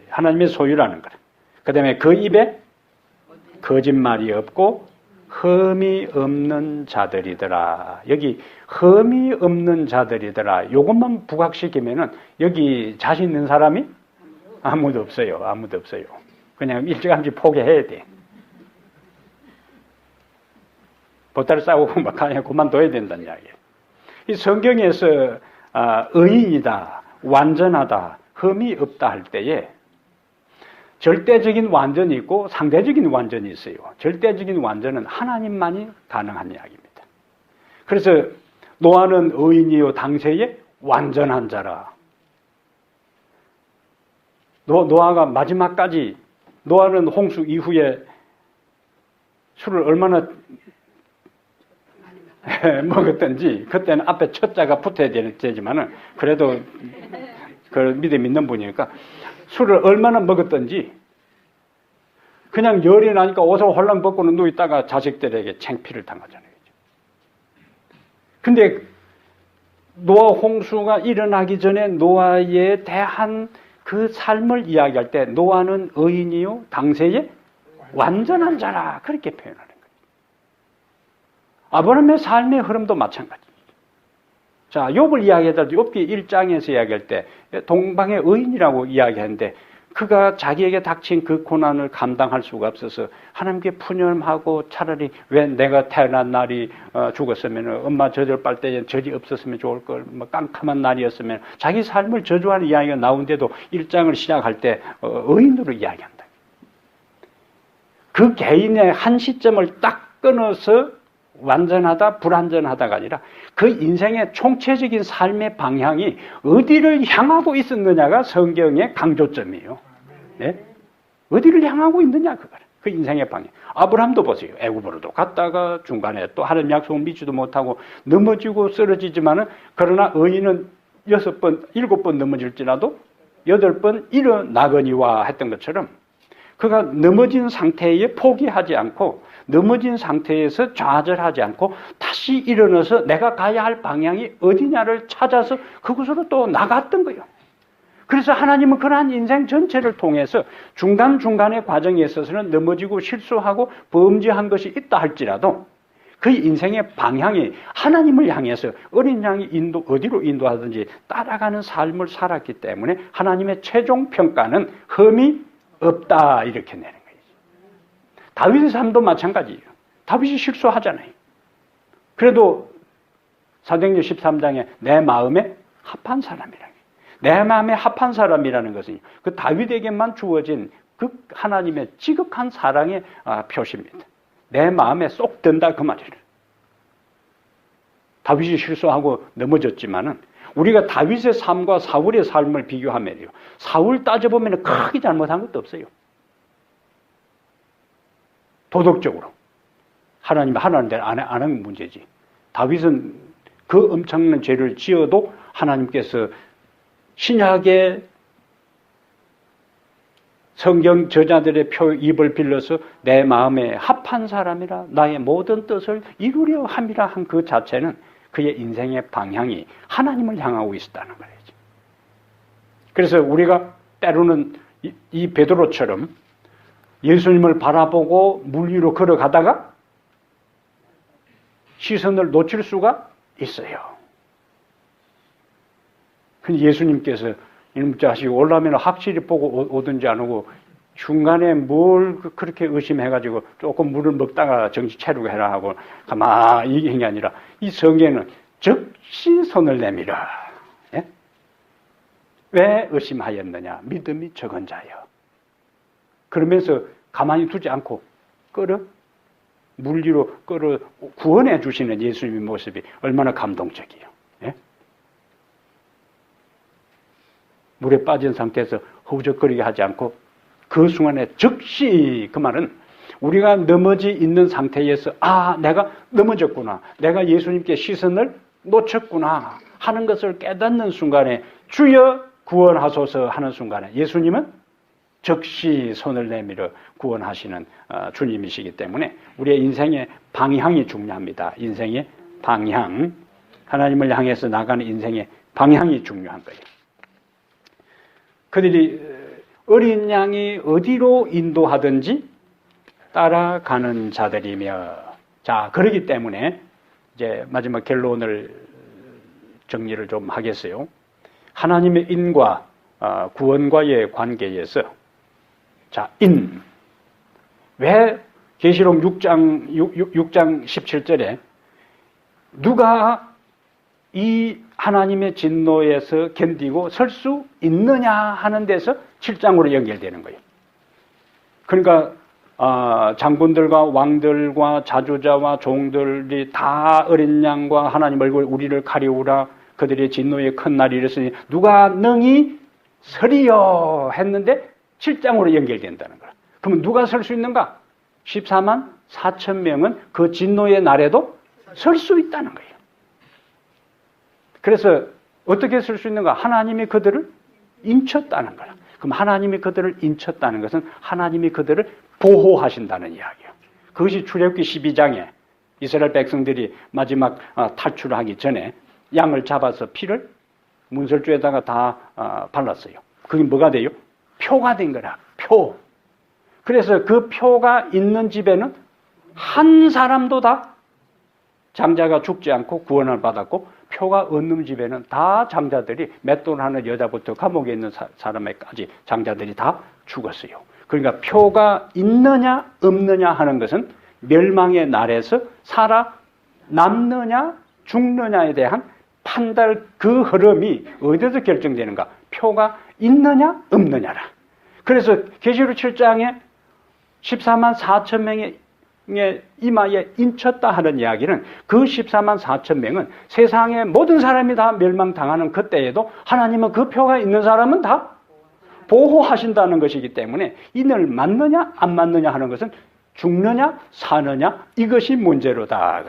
하나님의 소유라는 거예요. 그 다음에 그 입에 거짓말이 없고 흠이 없는 자들이더라. 여기 흠이 없는 자들이더라. 요것만 부각시키면은 여기 자신 있는 사람이 아무도 없어요. 아무도 없어요. 그냥 일찌감치 포기해야 돼. 보따리 싸고 막 그냥 그만둬야 된다는 이야기예요. 이 성경에서 의인이다, 완전하다, 흠이 없다 할 때에 절대적인 완전이 있고 상대적인 완전이 있어요. 절대적인 완전은 하나님만이 가능한 이야기입니다. 그래서 노아는 의인이요 당세에 완전한 자라. 노아가 마지막까지 노아는 홍수 이후에 술을 얼마나 먹었던지 그때는 앞에 첫 자가 붙어야 되지만은 그래도 그 믿음 있는 분이니까 술을 얼마나 먹었던지 그냥 열이 나니까 옷을 홀랑 벗고는 누워있다가 자식들에게 창피를 당하잖아요. 근데 노아 홍수가 일어나기 전에 노아에 대한 그 삶을 이야기할 때 노아는 의인이요 당세에 완전한 자라 그렇게 표현하는 거예요. 아브라함의 삶의 흐름도 마찬가지입니다. 자, 욥을 이야기할 때 욥기 1장에서 이야기할 때 동방의 의인이라고 이야기하는데 그가 자기에게 닥친 그 고난을 감당할 수가 없어서 하나님께 푸념하고 차라리 왜 내가 태어난 날이 죽었으면 엄마 젖을 빨 때에 젖이 없었으면 좋을 걸, 뭐 깜깜한 날이었으면 자기 삶을 저주하는 이야기가 나오는데도 1장을 시작할 때 의인으로 이야기한다. 그 개인의 한 시점을 딱 끊어서 완전하다, 불완전하다가 아니라 그 인생의 총체적인 삶의 방향이 어디를 향하고 있었느냐가 성경의 강조점이에요. 네? 어디를 향하고 있느냐, 그거는. 그 인생의 방향. 아브라함도 보세요. 애굽으로도 갔다가 중간에 또 하나님 약속을 믿지도 못하고 넘어지고 쓰러지지만은 그러나 의인은 6번, 7번 넘어질지라도 8번 일어나거니와 했던 것처럼 그가 넘어진 상태에 포기하지 않고 넘어진 상태에서 좌절하지 않고 다시 일어나서 내가 가야 할 방향이 어디냐를 찾아서 그곳으로 또 나갔던 거예요. 그래서 하나님은 그러한 인생 전체를 통해서 중간중간의 과정에 있어서는 넘어지고 실수하고 범죄한 것이 있다 할지라도 그 인생의 방향이 하나님을 향해서 어린 양이 어디로 인도하든지 따라가는 삶을 살았기 때문에 하나님의 최종 평가는 흠이 없다 이렇게 내는 거예요. 다윗의 삶도 마찬가지예요. 다윗이 실수하잖아요. 그래도 사도행전 13장에 내 마음에 합한 사람이라는 내 마음에 합한 사람이라는 것은 그 다윗에게만 주어진 그 하나님의 지극한 사랑의 표시입니다. 내 마음에 쏙 든다 그 말이에요. 다윗이 실수하고 넘어졌지만은 우리가 다윗의 삶과 사울의 삶을 비교하면요. 사울 따져보면 크게 잘못한 것도 없어요. 도덕적으로. 하나님대로 안 하는 문제지. 다윗은 그 엄청난 죄를 지어도 하나님께서 신약의 성경 저자들의 입을 빌려서 내 마음에 합한 사람이라 나의 모든 뜻을 이루려 함이라 한 그 자체는 그의 인생의 방향이 하나님을 향하고 있었다는 거예요. 그래서 우리가 때로는 이 베드로처럼 예수님을 바라보고 물 위로 걸어가다가 시선을 놓칠 수가 있어요. 근데 예수님께서 이놈 자식이 올라오면 확실히 보고 오든지 안 오고 중간에 뭘 그렇게 의심해가지고 조금 물을 먹다가 정신 차리고 해라 하고 가만히 이게 게 아니라 이 성경에는 즉시 손을 내밀어. 예? 왜 의심하였느냐? 믿음이 적은 자여. 그러면서 가만히 두지 않고 물 위로 구원해 주시는 예수님의 모습이 얼마나 감동적이에요. 예? 물에 빠진 상태에서 허우적거리게 하지 않고 그 순간에 즉시 그 말은 우리가 넘어져 있는 상태에서 내가 넘어졌구나. 내가 예수님께 시선을 놓쳤구나 하는 것을 깨닫는 순간에 주여 구원하소서 하는 순간에 예수님은 즉시 손을 내밀어 구원하시는 주님이시기 때문에 우리의 인생의 방향이 중요합니다. 인생의 방향. 하나님을 향해서 나가는 인생의 방향이 중요한 거예요. 그들이 어린 양이 어디로 인도하든지 따라가는 자들이며, 자, 그러기 때문에 이제 마지막 결론을 정리를 좀 하겠어요. 하나님의 인과 구원과의 관계에서, 자, 왜 계시록 6장 17절에 누가 이 하나님의 진노에서 견디고 설 수 있느냐 하는 데서 7장으로 연결되는 거예요. 그러니까 장군들과 왕들과 자주자와 종들이 다 어린 양과 하나님 얼굴 우리를 가리우라 그들의 진노의 큰 날이 이랬으니 누가 능히 서리요 했는데 7장으로 연결된다는 거야. 그러면 누가 설 수 있는가? 14만 4천 명은 그 진노의 날에도 설 수 있다는 거예요. 그래서 어떻게 설 수 있는가? 하나님이 그들을 인쳤다는 거야. 그럼 하나님이 그들을 인쳤다는 것은 하나님이 그들을 보호하신다는 이야기예요. 그것이 출애굽기 12장에 이스라엘 백성들이 마지막 탈출하기 전에 양을 잡아서 피를 문설주에다가 다 발랐어요. 그게 뭐가 돼요? 표가 된 거라. 표. 그래서 그 표가 있는 집에는 한 사람도 다 장자가 죽지 않고 구원을 받았고 표가 없는 집에는 다 장자들이 맷돈하는 여자부터 감옥에 있는 사람에까지 장자들이 다 죽었어요. 그러니까 표가 있느냐 없느냐 하는 것은 멸망의 날에서 살아남느냐 죽느냐에 대한 판단, 그 흐름이 어디서 결정되는가? 표가 있느냐 없느냐라. 그래서 계시록 7장에 14만 4천 명의 이마에 인쳤다 하는 이야기는, 그 14만 4천 명은 세상의 모든 사람이 다 멸망당하는 그때에도 하나님은 그 표가 있는 사람은 다 보호하신다는 것이기 때문에 이늘 맞느냐 안 맞느냐 하는 것은 죽느냐 사느냐 이것이 문제로다.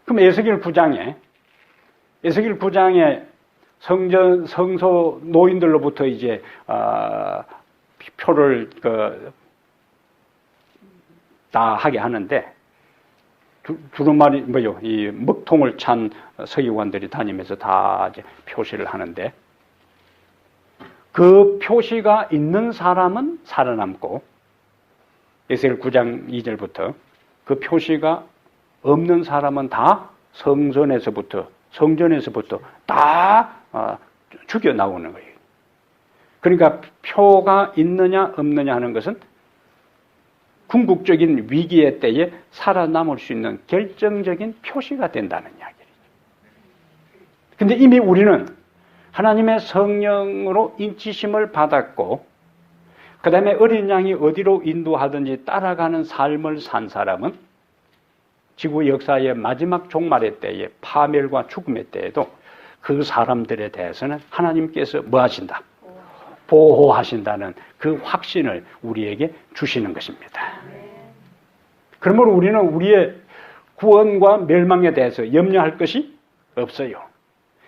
그럼 에스겔 9장에 성소 노인들로부터 이제 표를 다 하게 하는데, 두루마리 이 먹통을 찬 서기관들이 다니면서 다 이제 표시를 하는데, 그 표시가 있는 사람은 살아남고, 에스겔 9장 2절부터 그 표시가 없는 사람은 다 성전에서부터 다 죽여 나오는 거예요. 그러니까 표가 있느냐 없느냐 하는 것은 궁극적인 위기의 때에 살아남을 수 있는 결정적인 표시가 된다는 이야기죠. 근데 이미 우리는 하나님의 성령으로 인치심을 받았고, 그 다음에 어린 양이 어디로 인도하든지 따라가는 삶을 산 사람은 지구 역사의 마지막 종말의 때에, 파멸과 죽음의 때에도 그 사람들에 대해서는 하나님께서 뭐 하신다? 보호하신다는 그 확신을 우리에게 주시는 것입니다. 그러므로 우리는 우리의 구원과 멸망에 대해서 염려할 것이 없어요.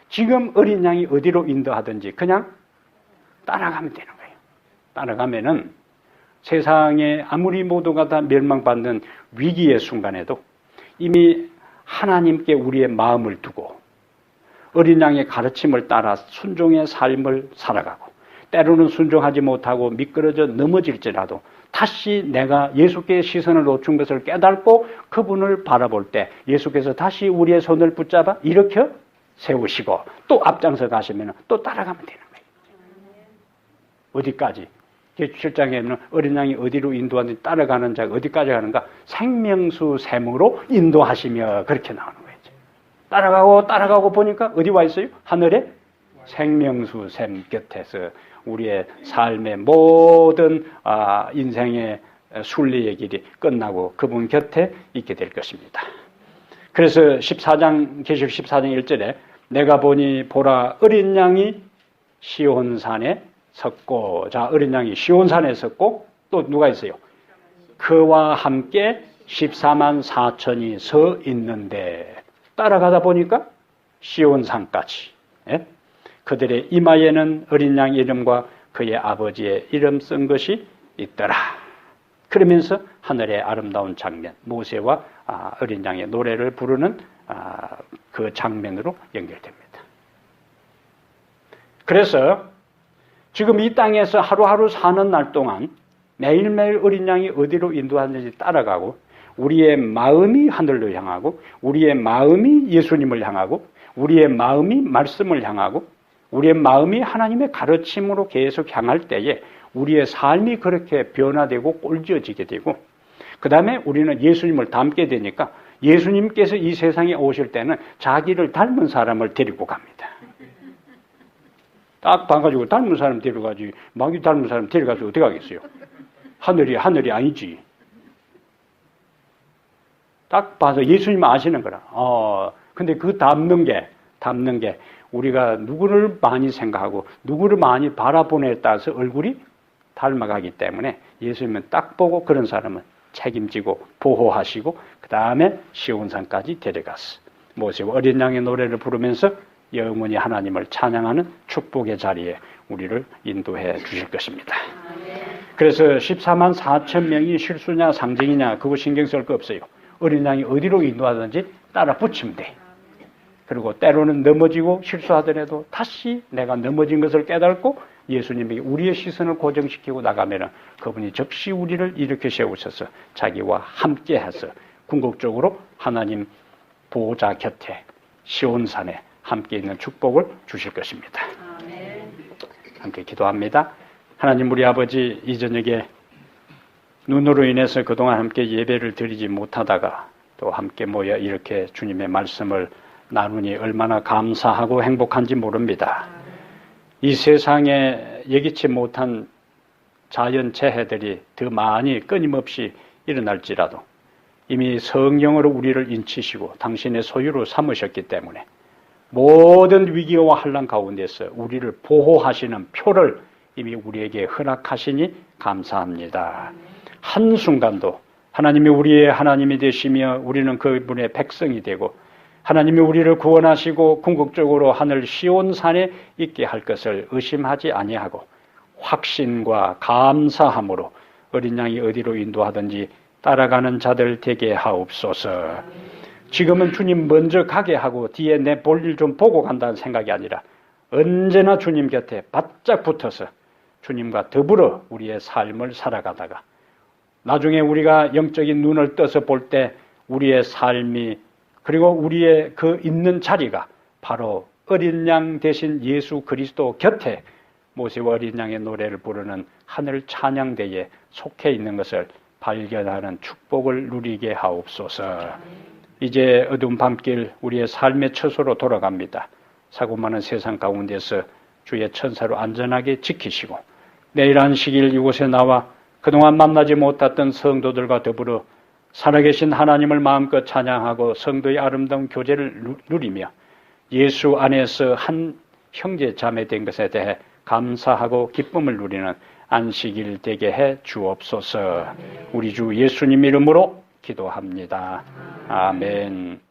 지금 어린 양이 어디로 인도하든지 그냥 따라가면 되는 거예요. 따라가면은 세상에 아무리 모두가 다 멸망받는 위기의 순간에도 이미 하나님께 우리의 마음을 두고 어린 양의 가르침을 따라 순종의 삶을 살아가고, 때로는 순종하지 못하고 미끄러져 넘어질지라도 다시 내가 예수께의 시선을 놓친 것을 깨닫고 그분을 바라볼 때 예수께서 다시 우리의 손을 붙잡아 일으켜 세우시고 또 앞장서 가시면 또 따라가면 되는 거예요. 어디까지? 7장에는 어린 양이 어디로 인도하는지 따라가는 자가 어디까지 가는가? 생명수 샘으로 인도하시며, 그렇게 나오는 거예요. 따라가고 보니까 어디 와 있어요? 하늘에 생명수 샘 곁에서 우리의 삶의 모든 인생의 순리의 길이 끝나고 그분 곁에 있게 될 것입니다. 그래서 계시록 14장 1절에 내가 보니 보라 어린 양이 시온산에 섰고, 자, 어린 양이 시온산에 섰고 또 누가 있어요? 그와 함께 14만 4천이 서 있는데, 따라가다 보니까 시온산까지, 그들의 이마에는 어린 양 이름과 그의 아버지의 이름 쓴 것이 있더라. 그러면서 하늘의 아름다운 장면, 모세와 어린 양의 노래를 부르는 그 장면으로 연결됩니다. 그래서 지금 이 땅에서 하루하루 사는 날 동안 매일매일 어린 양이 어디로 인도하는지 따라가고, 우리의 마음이 하늘로 향하고, 우리의 마음이 예수님을 향하고, 우리의 마음이 말씀을 향하고, 우리의 마음이 하나님의 가르침으로 계속 향할 때에 우리의 삶이 그렇게 변화되고 꼴지어지게 되고, 그 다음에 우리는 예수님을 닮게 되니까 예수님께서 이 세상에 오실 때는 자기를 닮은 사람을 데리고 갑니다. 딱 봐가지고 닮은 사람 데려가지, 마귀 닮은 사람 데려가서 어떻게 하겠어요? 하늘이 아니지. 딱 봐서 예수님 아시는 거라. 근데 그 닮는 게 우리가 누구를 많이 생각하고 누구를 많이 바라보느냐에 따라서 얼굴이 닮아가기 때문에 예수님은 딱 보고 그런 사람은 책임지고 보호하시고 그 다음에 시온산까지 데려갔어. 모세와 어린 양의 노래를 부르면서 영원히 하나님을 찬양하는 축복의 자리에 우리를 인도해 주실 것입니다. 그래서 14만 4천 명이 실수냐 상징이냐 그거 신경 쓸 거 없어요. 어린 양이 어디로 인도하든지 따라 붙이면 돼. 그리고 때로는 넘어지고 실수하더라도 다시 내가 넘어진 것을 깨닫고 예수님에게 우리의 시선을 고정시키고 나가면 그분이 즉시 우리를 일으켜 세우셔서 자기와 함께해서 궁극적으로 하나님 보호자 곁에 시온산에 함께 있는 축복을 주실 것입니다. 함께 기도합니다. 하나님 우리 아버지, 이 저녁에 눈으로 인해서 그동안 함께 예배를 드리지 못하다가 또 함께 모여 이렇게 주님의 말씀을 나누니 얼마나 감사하고 행복한지 모릅니다. 이 세상에 예기치 못한 자연재해들이 더 많이 끊임없이 일어날지라도 이미 성령으로 우리를 인치시고 당신의 소유로 삼으셨기 때문에 모든 위기와 환난 가운데서 우리를 보호하시는 표를 이미 우리에게 허락하시니 감사합니다. 한순간도 하나님이 우리의 하나님이 되시며 우리는 그분의 백성이 되고 하나님이 우리를 구원하시고 궁극적으로 하늘 시온산에 있게 할 것을 의심하지 아니하고 확신과 감사함으로 어린 양이 어디로 인도하든지 따라가는 자들 되게 하옵소서. 지금은 주님 먼저 가게 하고 뒤에 내 볼일 좀 보고 간다는 생각이 아니라 언제나 주님 곁에 바짝 붙어서 주님과 더불어 우리의 삶을 살아가다가 나중에 우리가 영적인 눈을 떠서 볼 때 우리의 삶이 그리고 우리의 그 있는 자리가 바로 어린 양 대신 예수 그리스도 곁에 모세와 어린 양의 노래를 부르는 하늘 찬양대에 속해 있는 것을 발견하는 축복을 누리게 하옵소서. 이제 어두운 밤길 우리의 삶의 처소로 돌아갑니다. 사고 많은 세상 가운데서 주의 천사로 안전하게 지키시고 내일 안식일 이곳에 나와 그동안 만나지 못했던 성도들과 더불어 살아계신 하나님을 마음껏 찬양하고 성도의 아름다운 교제를 누리며 예수 안에서 한 형제 자매 된 것에 대해 감사하고 기쁨을 누리는 안식일 되게 해 주옵소서. 우리 주 예수님 이름으로 기도합니다. 아멘.